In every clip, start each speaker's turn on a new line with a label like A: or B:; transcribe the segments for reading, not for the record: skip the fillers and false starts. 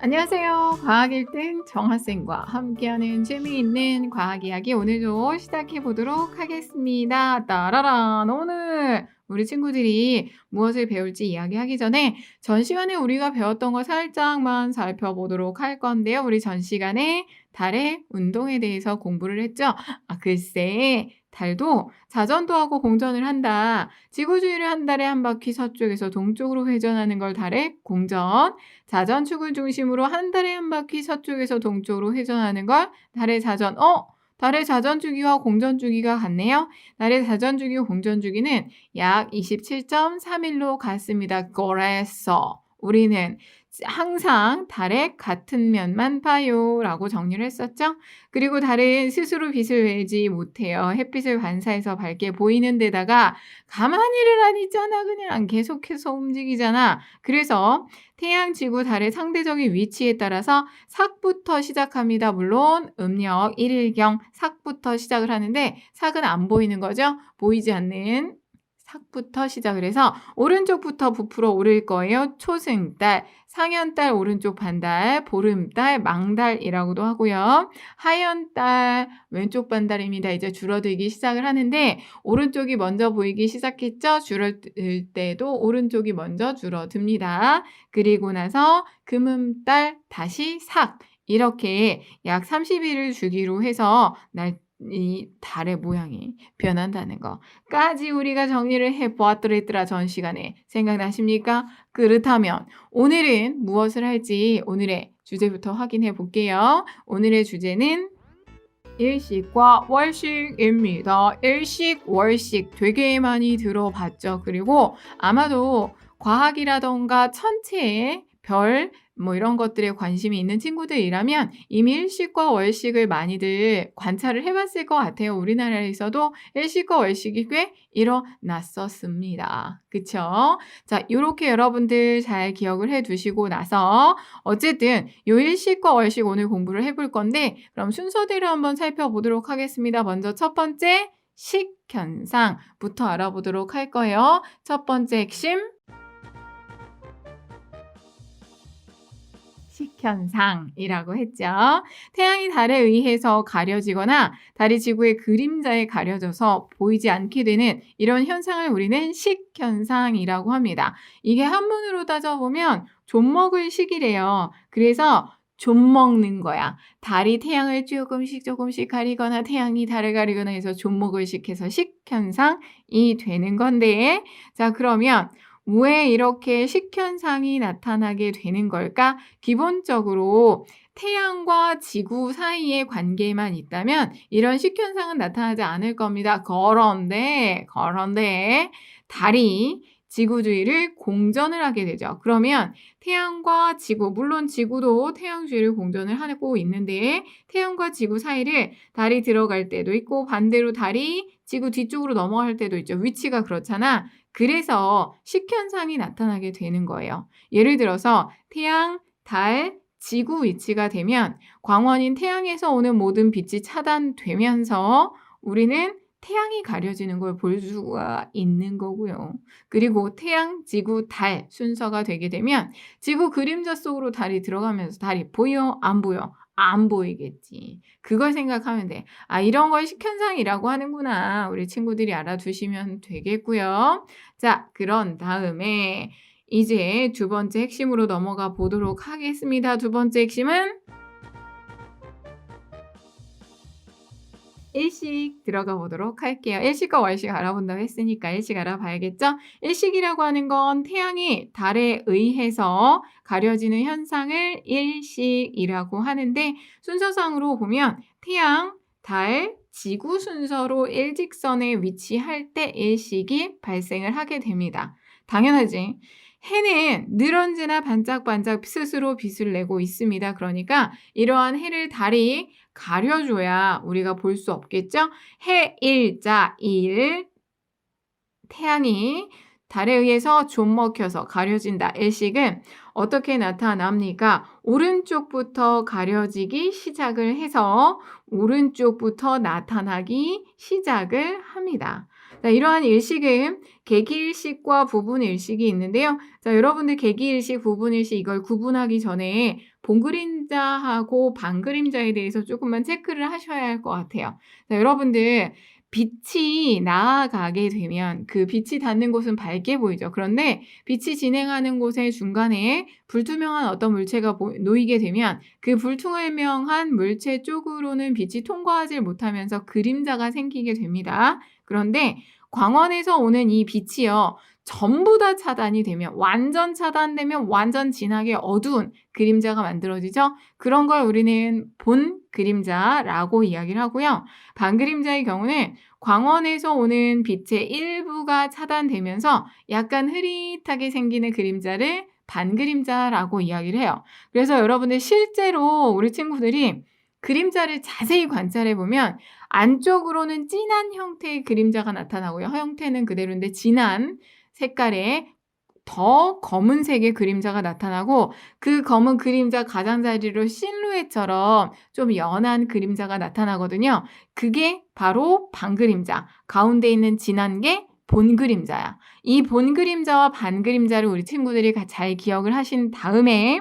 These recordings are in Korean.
A: 안녕하세요. 과학 1등 정학생과 함께하는 재미있는 과학 이야기 오늘도 시작해 보도록 하겠습니다. 따라란 오늘 우리 친구들이 무엇을 배울지 이야기하기 전에 전 시간에 우리가 배웠던 거 살짝만 살펴보도록 할 건데요. 우리 전 시간에 달의 운동에 대해서 공부를 했죠. 글쎄 달도 자전도 하고 공전을 한다. 지구 주위를 한 달에 한 바퀴 서쪽에서 동쪽으로 회전하는 걸 달의 공전, 자전축을 중심으로 한 달에 한 바퀴 서쪽에서 동쪽으로 회전하는 걸 달의 자전. 달의 자전주기와 공전주기가 같네요. 달의 자전주기와 공전주기는 약 27.3일로 같습니다. 그래서 우리는 항상 달의 같은 면만 봐요 라고 정리를 했었죠. 그리고 달은 스스로 빛을 내지 못해요. 햇빛을 반사해서 밝게 보이는 데다가 가만히를 안 있잖아. 그냥 계속해서 움직이잖아. 그래서 태양, 지구, 달의 상대적인 위치에 따라서 삭부터 시작합니다. 물론 음력 1일경 삭부터 시작을 하는데 삭은 안 보이는 거죠. 보이지 않는 삭부터 시작을 해서 오른쪽부터 부풀어 오를 거예요. 초승달, 상현달, 오른쪽 반달, 보름달, 망달이라고도 하고요. 하현달, 왼쪽 반달입니다. 이제 줄어들기 시작을 하는데 오른쪽이 먼저 보이기 시작했죠. 줄어들 때도 오른쪽이 먼저 줄어듭니다. 그리고 나서 금음달, 다시 삭 이렇게 약 30일을 주기로 해서 이 달의 모양이 변한다는 거까지 우리가 정리를 해보았더랬더라 전 시간에. 생각나십니까? 그렇다면 오늘은 무엇을 할지 오늘의 주제부터 확인해 볼게요. 오늘의 주제는 일식과 월식입니다. 일식, 월식 되게 많이 들어봤죠. 그리고 아마도 과학이라던가 천체, 별, 이런 것들에 관심이 있는 친구들이라면 이미 일식과 월식을 많이들 관찰을 해봤을 것 같아요. 우리나라에서도 일식과 월식이 꽤 일어났었습니다. 그쵸? 자, 요렇게 여러분들 잘 기억을 해두시고 나서 어쨌든 요 일식과 월식 오늘 공부를 해볼 건데 그럼 순서대로 한번 살펴보도록 하겠습니다. 먼저 첫 번째 식현상부터 알아보도록 할 거예요. 첫 번째 핵심 식현상이라고 했죠. 태양이 달에 의해서 가려지거나 달이 지구의 그림자에 가려져서 보이지 않게 되는 이런 현상을 우리는 식현상이라고 합니다. 이게 한문으로 따져보면 좀먹을 식이래요. 그래서 좀 먹는 거야. 달이 태양을 조금씩 가리거나 태양이 달을 가리거나 해서 좀먹을 식해서 식현상이 되는 건데 자 그러면 왜 이렇게 식현상이 나타나게 되는 걸까? 기본적으로 태양과 지구 사이의 관계만 있다면 이런 식현상은 나타나지 않을 겁니다. 그런데 달이 지구 주위를 공전을 하게 되죠. 그러면 태양과 지구, 물론 지구도 태양 주위를 공전을 하고 있는데 태양과 지구 사이를 달이 들어갈 때도 있고 반대로 달이 지구 뒤쪽으로 넘어갈 때도 있죠. 위치가 그렇잖아. 그래서 식현상이 나타나게 되는 거예요. 예를 들어서 태양, 달, 지구 위치가 되면 광원인 태양에서 오는 모든 빛이 차단되면서 우리는 태양이 가려지는 걸 볼 수가 있는 거고요. 그리고 태양, 지구, 달 순서가 되게 되면 지구 그림자 속으로 달이 들어가면서 달이 보여? 안 보여? 안 보이겠지. 그걸 생각하면 돼. 이런 걸 식현상이라고 하는구나. 우리 친구들이 알아두시면 되겠고요. 자, 그런 다음에 이제 두 번째 핵심으로 넘어가 보도록 하겠습니다. 두 번째 핵심은 일식 들어가 보도록 할게요. 일식과 월식 알아본다고 했으니까 일식 알아봐야겠죠? 일식이라고 하는 건 태양이 달에 의해서 가려지는 현상을 일식이라고 하는데 순서상으로 보면 태양, 달, 지구 순서로 일직선에 위치할 때 일식이 발생을 하게 됩니다. 당연하지. 해는 늘 언제나 반짝반짝 스스로 빛을 내고 있습니다. 그러니까 이러한 해를 달이 가려줘야 우리가 볼 수 없겠죠? 해, 일자, 일, 태양이 달에 의해서 좀 먹혀서 가려진다. 일식은 어떻게 나타납니까? 오른쪽부터 가려지기 시작을 해서 오른쪽부터 나타나기 시작을 합니다. 자, 이러한 일식은 개기일식과 부분일식이 있는데요. 자, 여러분들 개기일식, 부분일식 이걸 구분하기 전에 본그림자하고 반그림자에 대해서 조금만 체크를 하셔야 할 것 같아요. 자, 여러분들 빛이 나아가게 되면 그 빛이 닿는 곳은 밝게 보이죠. 그런데 빛이 진행하는 곳의 중간에 불투명한 어떤 물체가 놓이게 되면 그 불투명한 물체 쪽으로는 빛이 통과하지 못하면서 그림자가 생기게 됩니다. 그런데 광원에서 오는 이 빛이요, 전부 다 차단이 되면, 완전 차단되면 완전 진하게 어두운 그림자가 만들어지죠. 그런 걸 우리는 본 그림자라고 이야기를 하고요. 반그림자의 경우는 광원에서 오는 빛의 일부가 차단되면서 약간 흐릿하게 생기는 그림자를 반그림자라고 이야기를 해요. 그래서 여러분들 실제로 우리 친구들이 그림자를 자세히 관찰해 보면 안쪽으로는 진한 형태의 그림자가 나타나고요. 형태는 그대로인데 진한 색깔의 더 검은색의 그림자가 나타나고, 그 검은 그림자 가장자리로 실루엣처럼 좀 연한 그림자가 나타나거든요. 그게 바로 반그림자, 가운데 있는 진한 게 본그림자야. 이 본그림자와 반그림자를 우리 친구들이 잘 기억을 하신 다음에,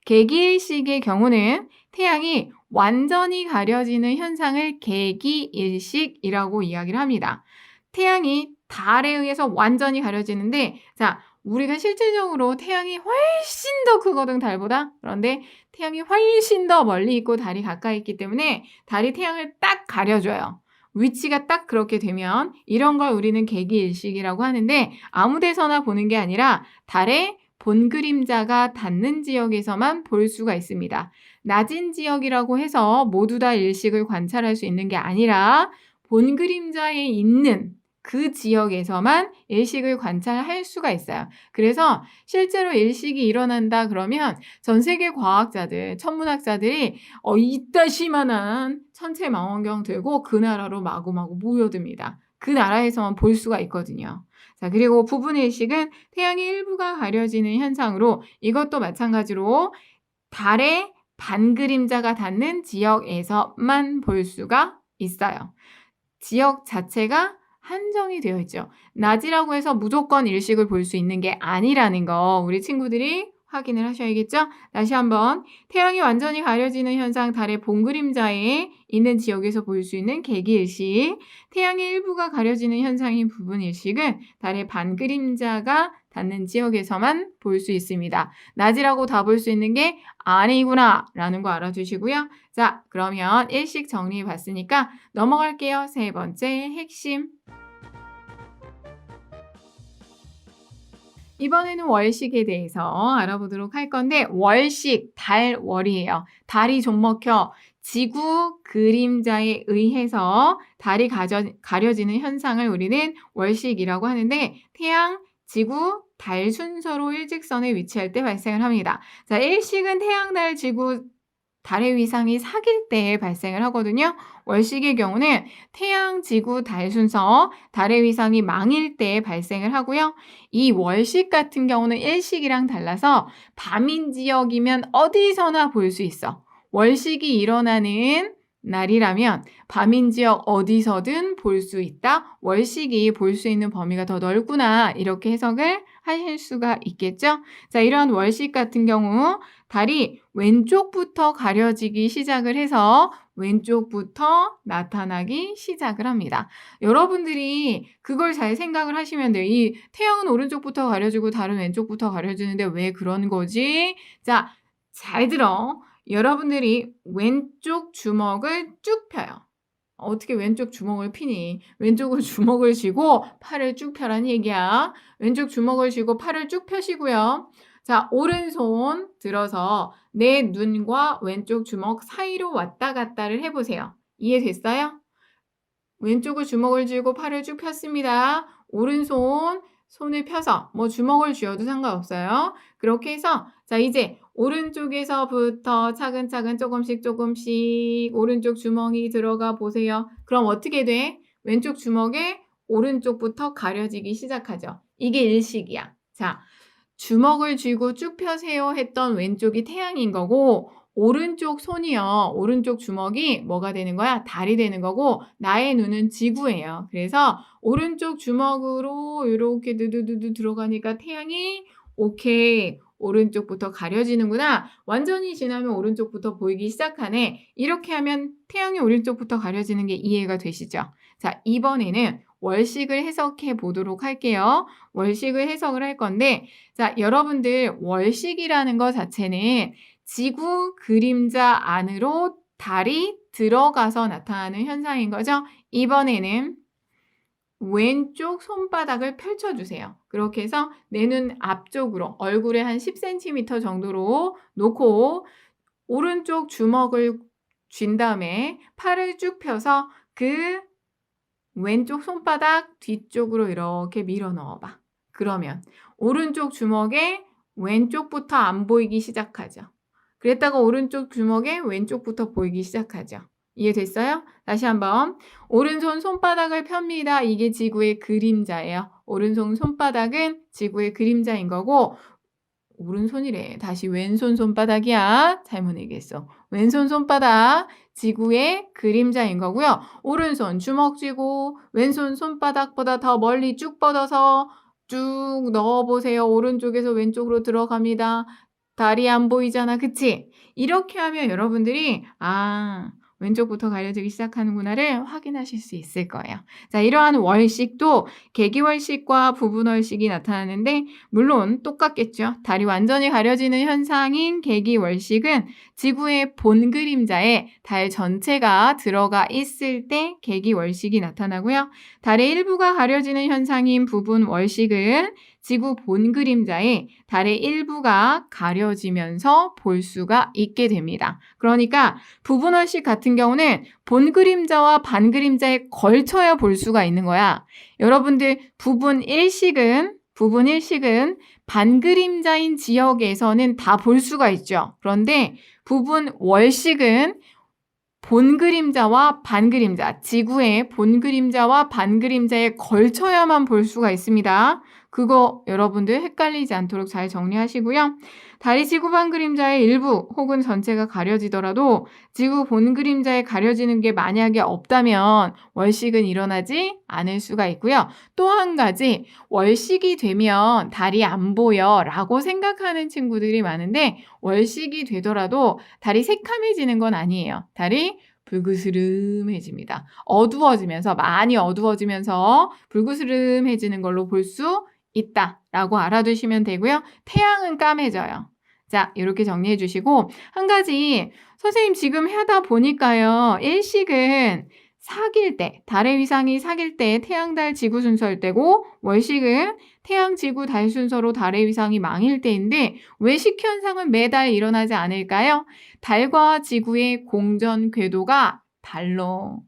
A: 개기일식의 경우는 태양이 완전히 가려지는 현상을 개기일식이라고 이야기를 합니다. 태양이 달에 의해서 완전히 가려지는데, 자, 우리가 실질적으로 태양이 훨씬 더 크거든, 달보다. 그런데 태양이 훨씬 더 멀리 있고 달이 가까이 있기 때문에 달이 태양을 딱 가려줘요. 위치가 딱 그렇게 되면 이런 걸 우리는 개기일식이라고 하는데, 아무 데서나 보는 게 아니라 달의 본그림자가 닿는 지역에서만 볼 수가 있습니다. 낮은 지역이라고 해서 모두 다 일식을 관찰할 수 있는 게 아니라 본그림자에 있는 그 지역에서만 일식을 관찰할 수가 있어요. 그래서 실제로 일식이 일어난다 그러면 전 세계 과학자들, 천문학자들이 이따시만한 천체망원경 들고 그 나라로 마구마구 모여듭니다. 그 나라에서만 볼 수가 있거든요. 자, 그리고 부분일식은 태양의 일부가 가려지는 현상으로, 이것도 마찬가지로 달의 반그림자가 닿는 지역에서만 볼 수가 있어요. 지역 자체가 한정이 되어 있죠. 낮이라고 해서 무조건 일식을 볼 수 있는 게 아니라는 거 우리 친구들이 확인을 하셔야겠죠? 다시 한번, 태양이 완전히 가려지는 현상, 달의 본그림자에 있는 지역에서 볼 수 있는 개기일식, 태양의 일부가 가려지는 현상인 부분일식은 달의 반그림자가 닿는 지역에서만 볼 수 있습니다. 낮이라고 다 볼 수 있는 게 아니구나 라는 거 알아두시고요. 자, 그러면 일식 정리해 봤으니까 넘어갈게요. 세 번째 핵심. 이번에는 월식에 대해서 알아보도록 할 건데, 월식, 달월이에요. 달이 좀 먹혀 지구 그림자에 의해서 달이 가려지는 현상을 우리는 월식이라고 하는데, 태양, 지구, 달 순서로 일직선에 위치할 때 발생을 합니다. 자, 일식은 태양, 달, 지구, 달의 위상이 사귈 때 발생을 하거든요. 월식의 경우는 태양, 지구, 달 순서, 달의 위상이 망일 때 발생을 하고요. 이 월식 같은 경우는 일식이랑 달라서 밤인 지역이면 어디서나 볼 수 있어. 월식이 일어나는 날이라면 밤인 지역 어디서든 볼 수 있다. 월식이 볼 수 있는 범위가 더 넓구나. 이렇게 해석을 하실 수가 있겠죠. 자, 이런 월식 같은 경우 달이 왼쪽부터 가려지기 시작을 해서 왼쪽부터 나타나기 시작을 합니다. 여러분들이 그걸 잘 생각을 하시면 돼요. 이 태양은 오른쪽부터 가려지고 달은 왼쪽부터 가려지는데 왜 그런 거지? 자, 잘 들어. 여러분들이 왼쪽 주먹을 쭉 펴요. 어떻게 왼쪽 주먹을 피니? 왼쪽으로 주먹을 쥐고 팔을 쭉 펴라는 얘기야. 왼쪽 주먹을 쥐고 팔을 쭉 펴시고요. 자, 오른손 들어서 내 눈과 왼쪽 주먹 사이로 왔다 갔다를 해보세요. 이해됐어요? 왼쪽을 주먹을 쥐고 팔을 쭉 폈습니다. 오른손 손을 펴서 주먹을 쥐어도 상관없어요. 그렇게 해서 자, 이제 오른쪽에서부터 차근차근 조금씩 오른쪽 주머니 들어가 보세요. 그럼 어떻게 돼? 왼쪽 주먹에 오른쪽부터 가려지기 시작하죠. 이게 일식이야. 자, 주먹을 쥐고 쭉 펴세요 했던 왼쪽이 태양인 거고, 오른쪽 손이요. 오른쪽 주먹이 뭐가 되는 거야? 달이 되는 거고 나의 눈은 지구예요. 그래서 오른쪽 주먹으로 이렇게 두두두두 들어가니까 태양이 오케이. 오른쪽부터 가려지는구나. 완전히 지나면 오른쪽부터 보이기 시작하네. 이렇게 하면 태양이 오른쪽부터 가려지는 게 이해가 되시죠? 자, 이번에는 월식을 해석해 보도록 할게요. 월식을 해석을 할 건데 자, 여러분들 월식이라는 것 자체는 지구 그림자 안으로 달이 들어가서 나타나는 현상인 거죠. 이번에는 왼쪽 손바닥을 펼쳐주세요. 그렇게 해서 내 눈 앞쪽으로 얼굴에 한 10cm 정도로 놓고 오른쪽 주먹을 쥔 다음에 팔을 쭉 펴서 그 왼쪽 손바닥 뒤쪽으로 이렇게 밀어 넣어봐. 그러면 오른쪽 주먹에 왼쪽부터 안 보이기 시작하죠. 그랬다가 오른쪽 주먹에 왼쪽부터 보이기 시작하죠. 이해됐어요? 다시 한번 오른손 손바닥을 펴니다. 이게 지구의 그림자예요. 오른손 손바닥은 지구의 그림자인 거고 오른손이래. 다시 왼손 손바닥이야. 잘못 얘기했어. 왼손 손바닥 지구의 그림자인 거고요. 오른손 주먹 쥐고 왼손 손바닥보다 더 멀리 쭉 뻗어서 쭉 넣어보세요. 오른쪽에서 왼쪽으로 들어갑니다. 다리 안 보이잖아. 그치? 이렇게 하면 여러분들이 왼쪽부터 가려지기 시작하는구나를 확인하실 수 있을 거예요. 자, 이러한 월식도 개기월식과 부분월식이 나타나는데 물론 똑같겠죠. 달이 완전히 가려지는 현상인 개기월식은 지구의 본 그림자에 달 전체가 들어가 있을 때 개기월식이 나타나고요. 달의 일부가 가려지는 현상인 부분월식은 지구 본 그림자에 달의 일부가 가려지면서 볼 수가 있게 됩니다. 그러니까 부분월식 같은 경우는 본 그림자와 반 그림자에 걸쳐야 볼 수가 있는 거야. 여러분들 부분 일식은 반 그림자인 지역에서는 다 볼 수가 있죠. 그런데 부분 월식은 본 그림자와 반 그림자, 지구의 본 그림자와 반 그림자에 걸쳐야만 볼 수가 있습니다. 그거 여러분들 헷갈리지 않도록 잘 정리하시고요. 달이 지구 반 그림자의 일부 혹은 전체가 가려지더라도 지구 본 그림자에 가려지는 게 만약에 없다면 월식은 일어나지 않을 수가 있고요. 또 한 가지 월식이 되면 달이 안 보여 라고 생각하는 친구들이 많은데 월식이 되더라도 달이 새카매지는 건 아니에요. 달이 불그스름해집니다. 어두워지면서 많이 어두워지면서 불그스름해지는 걸로 볼 수 있다라고 알아두시면 되고요. 태양은 까매져요. 자, 이렇게 정리해 주시고 한 가지 선생님 지금 하다 보니까요. 일식은 사귈 때, 달의 위상이 사귈 때 태양, 달, 지구 순서일 때고 월식은 태양, 지구, 달 순서로 달의 위상이 망일 때인데 왜 식현상은 매달 일어나지 않을까요? 달과 지구의 공전 궤도가 달러.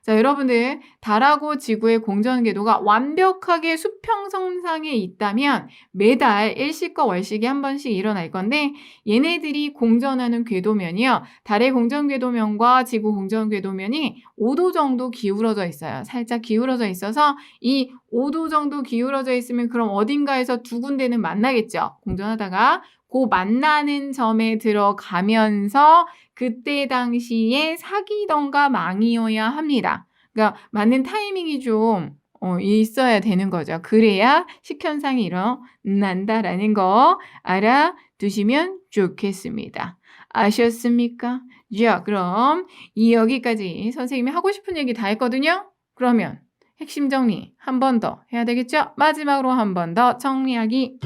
A: 자, 여러분들 달하고 지구의 공전 궤도가 완벽하게 수평선상에 있다면 매달 일식과 월식이 한 번씩 일어날 건데 얘네들이 공전하는 궤도면이요. 달의 공전 궤도면과 지구 공전 궤도면이 5도 정도 기울어져 있어요. 살짝 기울어져 있어서 이 5도 정도 기울어져 있으면 그럼 어딘가에서 두 군데는 만나겠죠. 공전하다가 그 만나는 점에 들어가면서 그때 당시에 사귀던가 망이어야 합니다. 그러니까 맞는 타이밍이 좀 있어야 되는 거죠. 그래야 식현상이 일어난다라는 거 알아두시면 좋겠습니다. 아셨습니까? 자, 그럼 여기까지 선생님이 하고 싶은 얘기 다 했거든요. 그러면 핵심 정리 한 번 더 해야 되겠죠? 마지막으로 한 번 더 정리하기.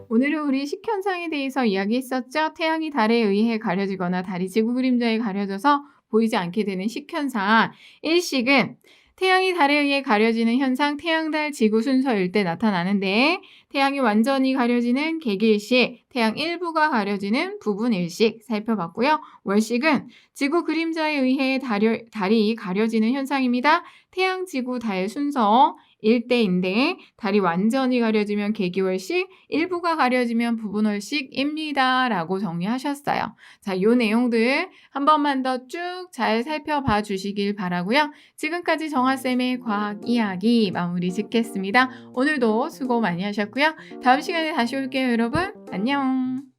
A: 오늘은 우리 식현상에 대해서 이야기했었죠. 태양이 달에 의해 가려지거나 달이 지구 그림자에 가려져서 보이지 않게 되는 식현상. 일식은 태양이 달에 의해 가려지는 현상, 태양, 달, 지구 순서일 때 나타나는데 태양이 완전히 가려지는 개기일식, 태양 일부가 가려지는 부분일식 살펴봤고요. 월식은 지구 그림자에 의해 달이 가려지는 현상입니다. 태양, 지구, 달 순서 일대인데 달이 완전히 가려지면 개기월식, 일부가 가려지면 부분월식입니다. 라고 정리하셨어요. 자, 요 내용들 한 번만 더 쭉 잘 살펴봐 주시길 바라고요. 지금까지 정아쌤의 과학 이야기 마무리 짓겠습니다. 오늘도 수고 많이 하셨고요. 다음 시간에 다시 올게요, 여러분. 안녕.